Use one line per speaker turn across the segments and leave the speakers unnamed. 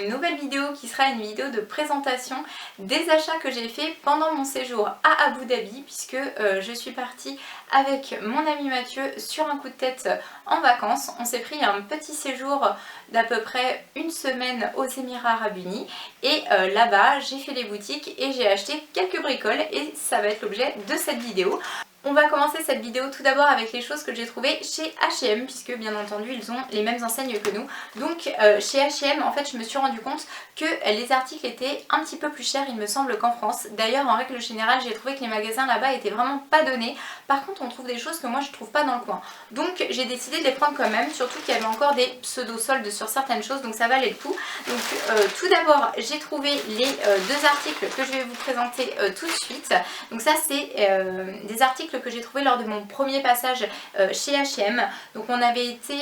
une nouvelle vidéo qui sera une vidéo de présentation des achats que j'ai fait pendant mon séjour à Abu Dhabi, puisque je suis partie avec mon ami Mathieu sur un coup de tête en vacances. On s'est pris un petit séjour d'à peu près une semaine aux Émirats Arabes Unis et là-bas j'ai fait les boutiques et j'ai acheté quelques bricoles et ça va être l'objet de cette vidéo. On va commencer cette vidéo tout d'abord avec les choses que j'ai trouvées chez H&M, puisque bien entendu ils ont les mêmes enseignes que nous. Donc chez H&M en fait je me suis rendu compte que les articles étaient un petit peu plus chers il me semble qu'en France. D'ailleurs en règle générale j'ai trouvé que les magasins là-bas étaient vraiment pas donnés. Par contre on trouve des choses que moi je trouve pas dans le coin. Donc j'ai décidé de les prendre quand même, surtout qu'il y avait encore des pseudo-soldes sur certaines choses, donc ça valait le coup. Donc tout d'abord j'ai trouvé les deux articles que je vais vous présenter tout de suite. Donc ça c'est des articles que j'ai trouvé lors de mon premier passage chez H&M. Donc on avait été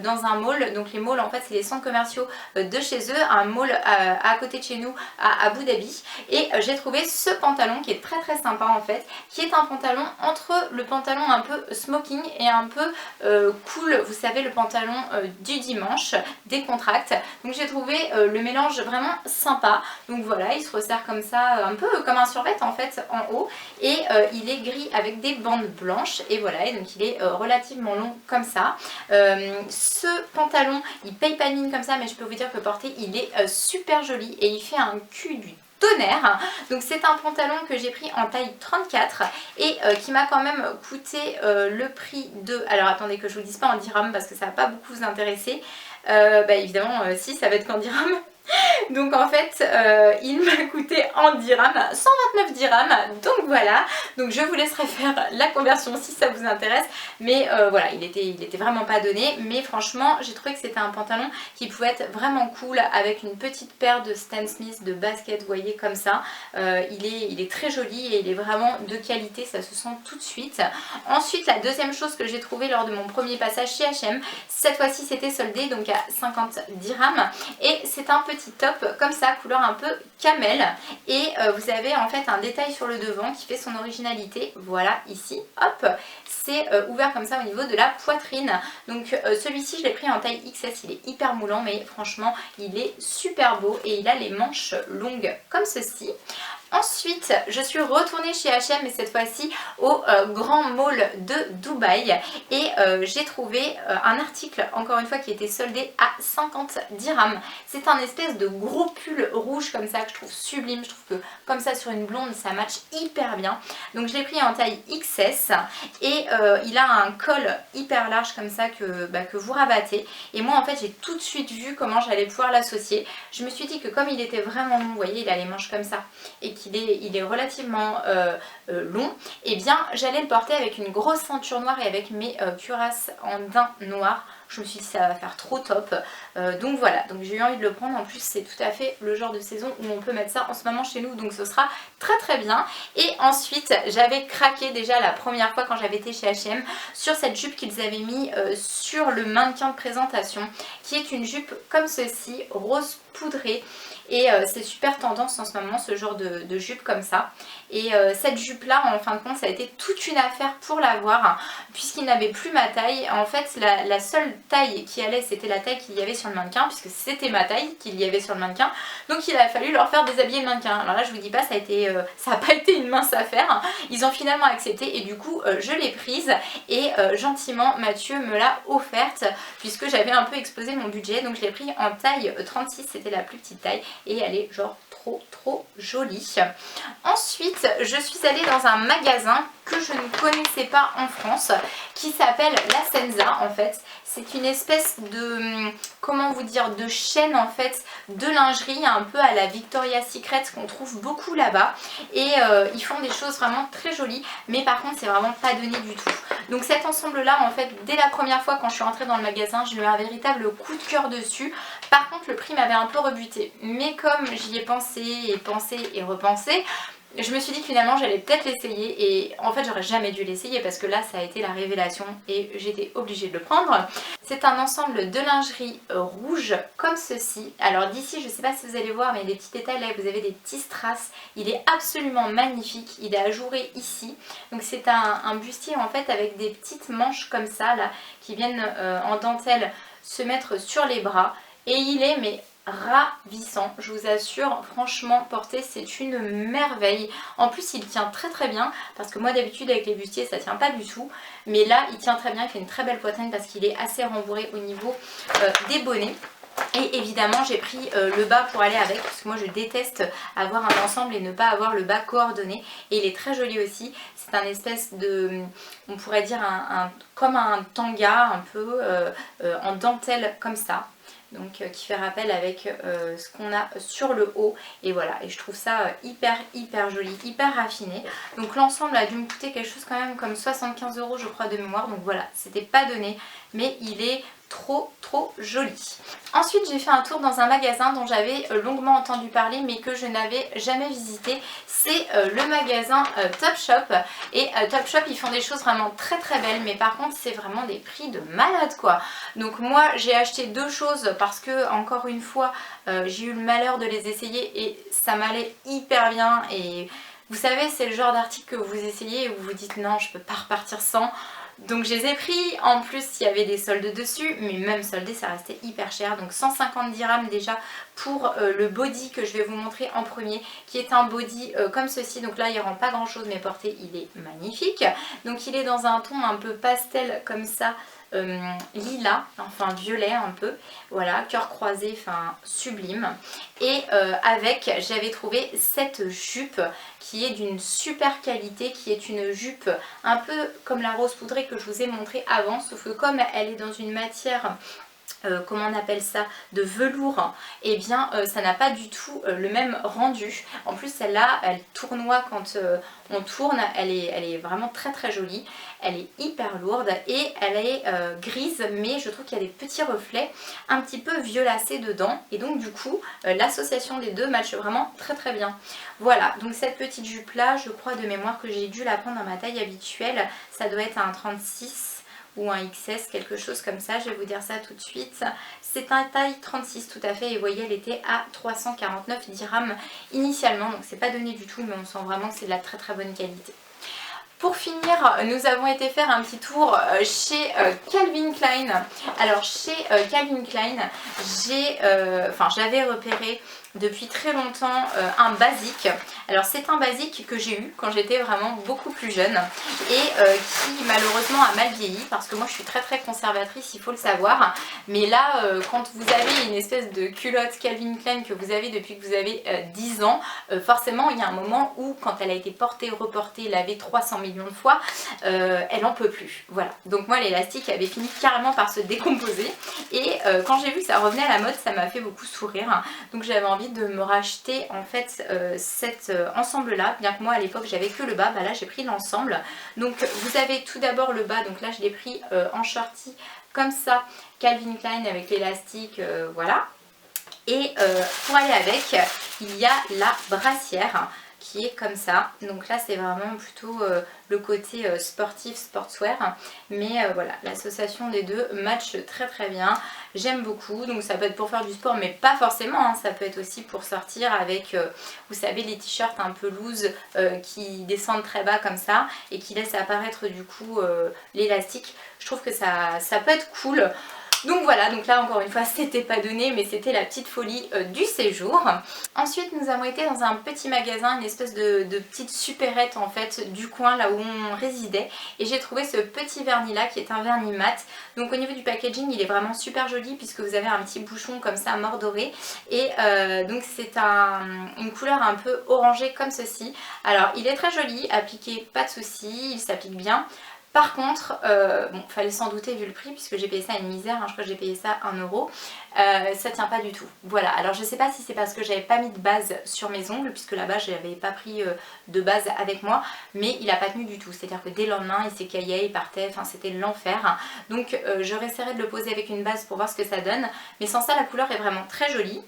dans un mall, donc les malls en fait c'est les centres commerciaux de chez eux, un mall à côté de chez nous à Abu Dhabi, et j'ai trouvé ce pantalon qui est très sympa en fait, qui est un pantalon entre le pantalon un peu smoking et un peu cool, vous savez, le pantalon du dimanche, décontracte. Donc j'ai trouvé le mélange vraiment sympa. Donc voilà, il se resserre comme ça, un peu comme un survêt en fait en haut, et il est gris avec des bandes blanches, et voilà, et donc il est relativement long comme ça. Ce pantalon il paye pas mine comme ça, mais je peux vous dire que porter il est super joli et il fait un cul du tonnerre. Donc c'est un pantalon que j'ai pris en taille 34 et qui m'a quand même coûté le prix de... Alors attendez que je vous dise pas en dirhams parce que ça va pas beaucoup vous intéresser. Bah évidemment si, ça va être qu'en dirhams. Donc en fait il m'a coûté en dirhams 129 dirhams, donc voilà. Donc je vous laisserai faire la conversion si ça vous intéresse, mais voilà, il était vraiment pas donné, mais franchement j'ai trouvé que c'était un pantalon qui pouvait être vraiment cool avec une petite paire de Stan Smith de basket, vous voyez, comme ça. Il est très joli et il est vraiment de qualité, ça se sent tout de suite. Ensuite la deuxième chose que j'ai trouvé lors de mon premier passage chez H&M, cette fois-ci c'était soldé donc à 50 dirhams, et c'est un petit top comme ça, couleur un peu camel, et vous avez en fait un détail sur le devant qui fait son originalité. Voilà, ici, hop, c'est ouvert comme ça au niveau de la poitrine. Donc celui-ci je l'ai pris en taille XS, il est hyper moulant, mais franchement il est super beau et il a les manches longues comme ceci. Ensuite, je suis retournée chez H&M, mais cette fois-ci au grand mall de Dubaï, et j'ai trouvé un article, encore une fois, qui était soldé à 50 dirhams. C'est un espèce de gros pull rouge comme ça que je trouve sublime. Je trouve que comme ça sur une blonde ça match hyper bien. Donc je l'ai pris en taille XS et il a un col hyper large comme ça que vous rabattez. Et moi en fait j'ai tout de suite vu comment j'allais pouvoir l'associer. Je me suis dit que comme il était vraiment long, vous voyez, il a les manches comme ça et il est relativement long, et bien j'allais le porter avec une grosse ceinture noire et avec mes cuirasses en daim noir. Je me suis dit ça va faire trop top, donc voilà, donc j'ai eu envie de le prendre. En plus c'est tout à fait le genre de saison où on peut mettre ça en ce moment chez nous, donc ce sera très bien. Et ensuite j'avais craqué déjà la première fois quand j'avais été chez H&M sur cette jupe qu'ils avaient mis sur le mannequin de présentation, qui est une jupe comme ceci, rose poudrée, et c'est super tendance en ce moment ce genre de jupe comme ça. Et cette jupe là en fin de compte ça a été toute une affaire pour l'avoir, puisqu'il n'avait plus ma taille. En fait la seule taille qui allait c'était la taille qu'il y avait sur le mannequin, puisque c'était ma taille qu'il y avait sur le mannequin, donc il a fallu leur faire déshabiller le mannequin. Alors là je vous dis pas, ça a pas été une mince affaire. Ils ont finalement accepté et du coup je l'ai prise, et gentiment Mathieu me l'a offerte puisque j'avais un peu explosé mon budget. Donc je l'ai pris en taille 36, c'était la plus petite taille, et elle est genre trop jolie. Ensuite je suis allée dans un magasin que je ne connaissais pas en France, qui s'appelle La Senza. En fait c'est une espèce de, comment vous dire, de chaîne en fait de lingerie un peu à la Victoria's Secret qu'on trouve beaucoup là-bas, et ils font des choses vraiment très jolies, mais par contre c'est vraiment pas donné du tout. Donc cet ensemble là en fait dès la première fois quand je suis rentrée dans le magasin j'ai eu un véritable coup de cœur dessus. Par contre le prix m'avait un peu rebuté, mais comme j'y ai pensé et repensé, je me suis dit que finalement j'allais peut-être l'essayer, et en fait j'aurais jamais dû l'essayer parce que là ça a été la révélation et j'étais obligée de le prendre. C'est un ensemble de lingerie rouge comme ceci. Alors d'ici je sais pas si vous allez voir, mais des petits détails là, vous avez des petits strass. Il est absolument magnifique, il est ajouré ici. Donc c'est un bustier en fait avec des petites manches comme ça là qui viennent en dentelle se mettre sur les bras. Et il est mais ravissant, je vous assure, franchement porter c'est une merveille. En plus il tient très très bien parce que moi d'habitude avec les bustiers ça tient pas du tout, mais là il tient très bien, il fait une très belle poitrine parce qu'il est assez rembourré au niveau des bonnets. Et évidemment j'ai pris le bas pour aller avec parce que moi je déteste avoir un ensemble et ne pas avoir le bas coordonné, et il est très joli aussi. C'est un espèce de, on pourrait dire comme un tanga un peu en dentelle comme ça, donc qui fait rappel avec ce qu'on a sur le haut, et voilà, et je trouve ça hyper joli, hyper raffiné. Donc l'ensemble a dû me coûter quelque chose quand même comme 75 € je crois de mémoire, donc voilà, c'était pas donné mais il est trop joli. Ensuite j'ai fait un tour dans un magasin dont j'avais longuement entendu parler mais que je n'avais jamais visité. C'est le magasin Topshop, et Topshop ils font des choses vraiment très belles, mais par contre c'est vraiment des prix de malade quoi. Donc moi j'ai acheté deux choses parce que encore une fois j'ai eu le malheur de les essayer et ça m'allait hyper bien, et vous savez c'est le genre d'article que vous essayez et vous vous dites non je peux pas repartir sans. Donc je les ai pris, en plus il y avait des soldes dessus, mais même soldé ça restait hyper cher. Donc 150 dirhams déjà pour le body que je vais vous montrer en premier, qui est un body comme ceci. Donc là il rend pas grand chose mais porté il est magnifique. Donc il est dans un ton un peu pastel comme ça, lilas, enfin violet un peu, voilà, cœur croisé, enfin sublime. Et avec j'avais trouvé cette jupe qui est d'une super qualité, qui est une jupe un peu comme la rose poudrée que je vous ai montré avant, sauf que comme elle est dans une matière comment on appelle ça, de velours, et bien ça n'a pas du tout le même rendu. En plus celle-là elle tournoie quand on tourne, elle est vraiment très jolie, elle est hyper lourde et elle est grise, mais je trouve qu'il y a des petits reflets un petit peu violacés dedans, et donc du coup l'association des deux matche vraiment très bien. Voilà, donc cette petite jupe là, je crois de mémoire que j'ai dû la prendre dans ma taille habituelle, ça doit être un 36 ou un XS, quelque chose comme ça, je vais vous dire ça tout de suite. C'est un taille 36 tout à fait, et vous voyez elle était à 349 dirhams initialement, donc c'est pas donné du tout, mais on sent vraiment que c'est de la très bonne qualité. Pour finir, nous avons été faire un petit tour chez Calvin Klein. Alors chez Calvin Klein, j'avais repéré depuis très longtemps un basique. Alors c'est un basique que j'ai eu quand j'étais vraiment beaucoup plus jeune et qui malheureusement a mal vieilli, parce que moi je suis très conservatrice, il faut le savoir. Mais là quand vous avez une espèce de culotte Calvin Klein que vous avez depuis que vous avez 10 ans, forcément il y a un moment où quand elle a été portée, reportée, lavée 300 millions de fois, elle en peut plus. Voilà, donc moi l'élastique avait fini carrément par se décomposer, et quand j'ai vu que ça revenait à la mode, ça m'a fait beaucoup sourire. Donc j'avais envie de me racheter en fait cet ensemble là, bien que moi à l'époque j'avais que le bas. Bah là j'ai pris l'ensemble. Donc vous avez tout d'abord le bas, donc là je l'ai pris en shorty comme ça, Calvin Klein avec l'élastique, voilà. Et pour aller avec, il y a la brassière qui est comme ça. Donc là c'est vraiment plutôt le côté sportif, sportswear, mais voilà, l'association des deux match très bien, j'aime beaucoup. Donc ça peut être pour faire du sport mais pas forcément, hein. Ça peut être aussi pour sortir avec vous savez les t-shirts un peu loose qui descendent très bas comme ça et qui laissent apparaître du coup l'élastique. Je trouve que ça peut être cool. Donc voilà, donc là encore une fois c'était pas donné, mais c'était la petite folie du séjour. Ensuite nous avons été dans un petit magasin, une espèce de petite supérette en fait du coin là où on résidait, et j'ai trouvé ce petit vernis là qui est un vernis mat. Donc au niveau du packaging il est vraiment super joli puisque vous avez un petit bouchon comme ça mordoré, et donc c'est une couleur un peu orangée comme ceci. Alors il est très joli, appliqué pas de souci, il s'applique bien. Par contre, bon, fallait s'en douter vu le prix puisque j'ai payé ça à une misère, hein, je crois que j'ai payé ça 1 €. Ça tient pas du tout. Voilà, alors je sais pas si c'est parce que j'avais pas mis de base sur mes ongles, puisque là-bas j'avais pas pris de base avec moi, mais il a pas tenu du tout. C'est-à-dire que dès le lendemain il s'écaillait, il partait, enfin c'était l'enfer. Donc je réessayerai de le poser avec une base pour voir ce que ça donne. Mais sans ça la couleur est vraiment très jolie.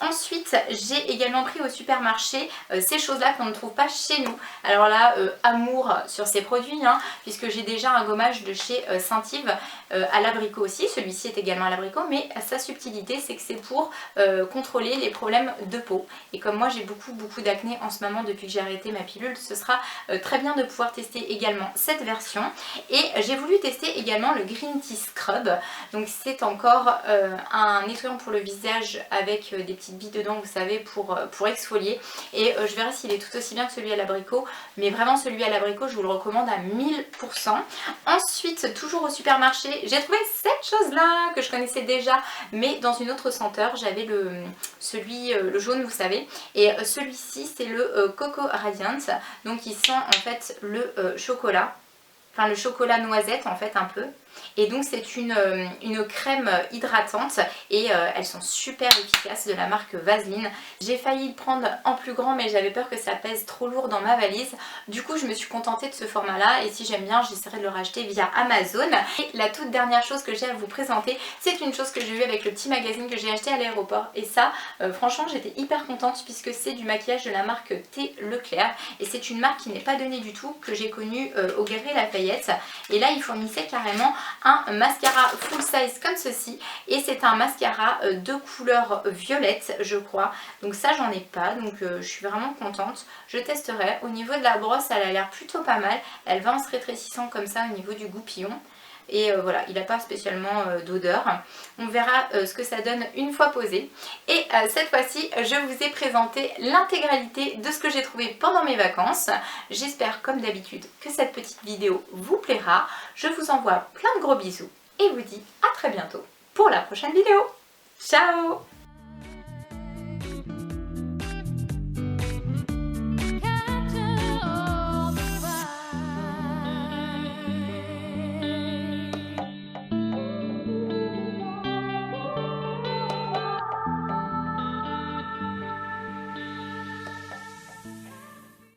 Ensuite, j'ai également pris au supermarché ces choses-là qu'on ne trouve pas chez nous. Alors là, amour sur ces produits, hein, puisque j'ai déjà un gommage de chez Saint-Yves à l'abricot aussi. Celui-ci est également à l'abricot, mais sa subtilité, c'est que c'est pour contrôler les problèmes de peau. Et comme moi, j'ai beaucoup d'acné en ce moment depuis que j'ai arrêté ma pilule, ce sera très bien de pouvoir tester également cette version. Et j'ai voulu tester également le Green Tea Scrub. Donc c'est encore un nettoyant pour le visage avec des petites billes dedans, vous savez, pour exfolier. Et je verrai s'il est tout aussi bien que celui à l'abricot. Mais vraiment celui à l'abricot, je vous le recommande à 1000%. Ensuite, toujours au supermarché, j'ai trouvé cette chose-là que je connaissais déjà, mais dans une autre senteur. J'avais le jaune, vous savez. Et celui-ci, c'est le Coco Radiant. Donc il sent en fait le chocolat. Enfin le chocolat noisette en fait un peu. Et donc c'est une crème hydratante et elles sont super efficaces de la marque Vaseline. J'ai failli le prendre en plus grand mais j'avais peur que ça pèse trop lourd dans ma valise. Du coup je me suis contentée de ce format là et si j'aime bien j'essaierai de le racheter via Amazon. Et la toute dernière chose que j'ai à vous présenter, c'est une chose que j'ai eue avec le petit magazine que j'ai acheté à l'aéroport. Et ça franchement j'étais hyper contente puisque c'est du maquillage de la marque T. Leclerc. Et c'est une marque qui n'est pas donnée du tout, que j'ai connue aux Galeries Lafayette. Et là ils fournissaient carrément un mascara full size comme ceci et c'est un mascara de couleur violette je crois, donc ça j'en ai pas, donc je suis vraiment contente. Je testerai. Au niveau de la brosse elle a l'air plutôt pas mal, elle va en se rétrécissant comme ça au niveau du goupillon. Et voilà, il n'a pas spécialement d'odeur. On verra ce que ça donne une fois posé. Et cette fois-ci, je vous ai présenté l'intégralité de ce que j'ai trouvé pendant mes vacances. J'espère comme d'habitude que cette petite vidéo vous plaira. Je vous envoie plein de gros bisous et vous dis à très bientôt pour la prochaine vidéo. Ciao!